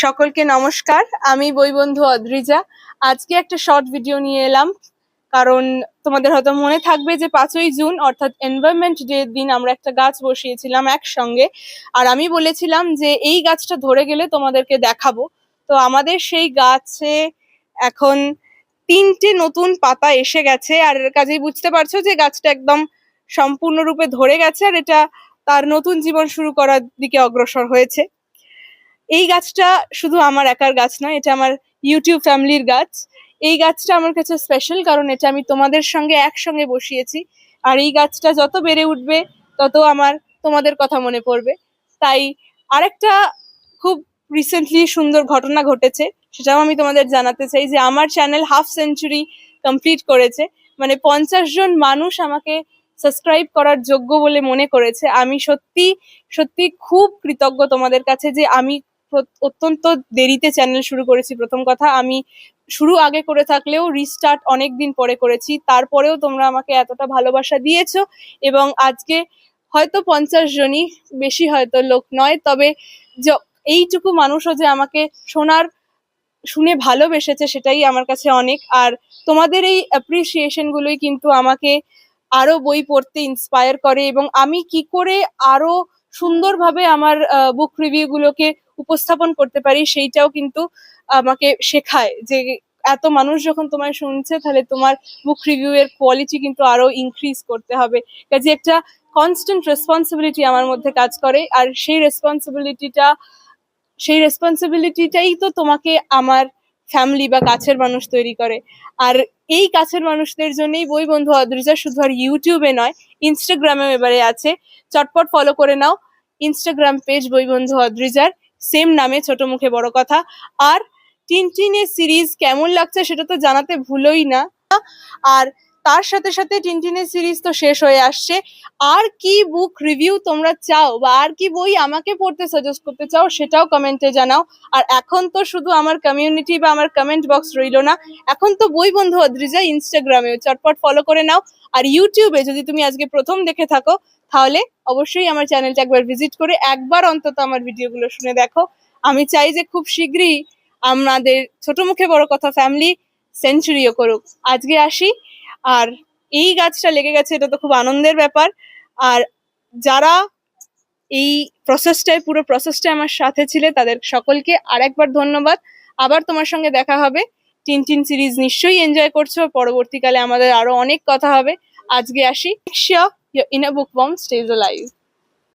সকলকে নমস্কার, আমি বইবন্ধু অদ্রিজা। আজকে একটা শর্ট ভিডিও নিয়ে এলাম, কারণ তোমাদের হয়তো মনে থাকবে যে 5ই জুন অর্থাৎ এনভায়রনমেন্ট ডে দিন আমরা একটা গাছ বসিয়েছিলাম একসঙ্গে। আর আমি বলেছিলাম যে এই গাছটা ধরে গেলে তোমাদেরকে দেখাবো। তো আমাদের সেই গাছে এখন 3টে নতুন পাতা এসে গেছে, আর কাজেই বুঝতে পারছো যে গাছটা একদম সম্পূর্ণরূপে ধরে গেছে আর এটা তার নতুন জীবন শুরু করার দিকে অগ্রসর হয়েছে। এই গাছটা শুধু আমার একার গাছ নয়, এটা আমার ইউটিউব ফ্যামিলির গাছ। এই গাছটা আমার কাছে স্পেশাল কারণ এটা আমি তোমাদের সঙ্গে একসঙ্গে বসিয়েছি। আর এই গাছটা যত বেড়ে উঠবে তত আমার তোমাদের কথা মনে পড়বে। তাই আরেকটা খুব রিসেন্টলি সুন্দর ঘটনা ঘটেছে, সেটাও আমি তোমাদের জানাতে চাই যে আমার চ্যানেল হাফ সেঞ্চুরি কমপ্লিট করেছে। মানে 50 জন মানুষ আমাকে সাবস্ক্রাইব করার যোগ্য বলে মনে করেছে। আমি সত্যি সত্যি খুব কৃতজ্ঞ তোমাদের কাছে যে আমি অত্যন্ত দেরিতে চ্যানেল শুরু করেছি। প্রথম কথা, আমি শুরু আগে করে থাকলেও রিস্টার্ট অনেক দিন পরে করেছি, তারপরেও তোমরা আমাকে এতটা ভালোবাসা দিয়েছো। এবং আজকে হয়তো 50 জনই, বেশি হয়তো লোক নয়, তবে এইটুকু মানুষও যে আমাকে শুনে ভালোবেসেছে সেটাই আমার কাছে অনেক। আর তোমাদের এই অ্যাপ্রিসিয়েশন গুলোই কিন্তু আমাকে আরো বই পড়তে ইন্সপায়ার করে এবং আমি কি করে আরো সুন্দরভাবে আমার বুক রিভিউ গুলোকে উপস্থাপন করতে পারি সেইটাও কিন্তু আমাকে শেখায় যে এত মানুষ যখন তোমায় শুনছে তাহলে তোমার বুক রিভিউ এর কোয়ালিটি কিন্তু আরো ইনক্রিজ করতে হবে। কাজে একটা কনস্ট্যান্ট রেসপন্সিবিলিটি আমার মধ্যে কাজ করে, আর সেই রেসপন্সিবিলিটিটাই তো তোমাকে আমার ফ্যামিলি বা কাছের মানুষ তৈরি করে। আর এই কাছের মানুষদের জন্যই বইবন্ধু অদ্রিজা শুধু আর ইউটিউবে নয়, ইনস্টাগ্রামেও এবারে আছে। চটপট ফলো করে নাও ইনস্টাগ্রাম পেজ বইবন্ধু অদ্রিজার, সেম নামে, ছোট মুখে বড় কথা। আর টিনটিনের সিরিজ কেমন লাগছে সেটা তো জানাতে ভুলোই না। আর তার সাথে সাথে টিনটিনের সিরিজ তো শেষ হয়ে আসছে, আর কি বুক রিভিউ তোমরা চাও বা আর কি বই আমাকে পড়তে সাজেস্ট করতে চাও সেটাও কমেন্টে জানাও। আর এখন তো শুধু আমার কমিউনিটি বা আমার কমেন্ট বক্স রইলো না, এখন তো বইবন্ধু অদ্রিজা ইনস্টাগ্রামেও চটপট ফলো করে নাও। আর ইউটিউবে যদি তুমি আজকে প্রথম দেখে থাকো তাহলে অবশ্যই আমার চ্যানেলটা একবার ভিজিট করে একবার অন্তত আমার ভিডিওগুলো শুনে দেখো। আমি চাই যে খুব শীঘ্রই আমাদের ছোট মুখে বড় কথা ফ্যামিলি সেঞ্চুরিও করুক। আজকে আসি। আর এই গাছটা লেগে গেছে, এটা তো খুব আনন্দের ব্যাপার। আর যারা এই পুরো প্রসেসটায় আমার সাথে ছিলে তাদের সকলকে আরেকবার ধন্যবাদ। আবার তোমার সঙ্গে দেখা হবে। টিনটিন সিরিজ নিশ্চয়ই এনজয় করছো, পরবর্তীকালে আমাদের আরো অনেক কথা হবে। আজকে আসি। Make sure your inner bookworm stays alive.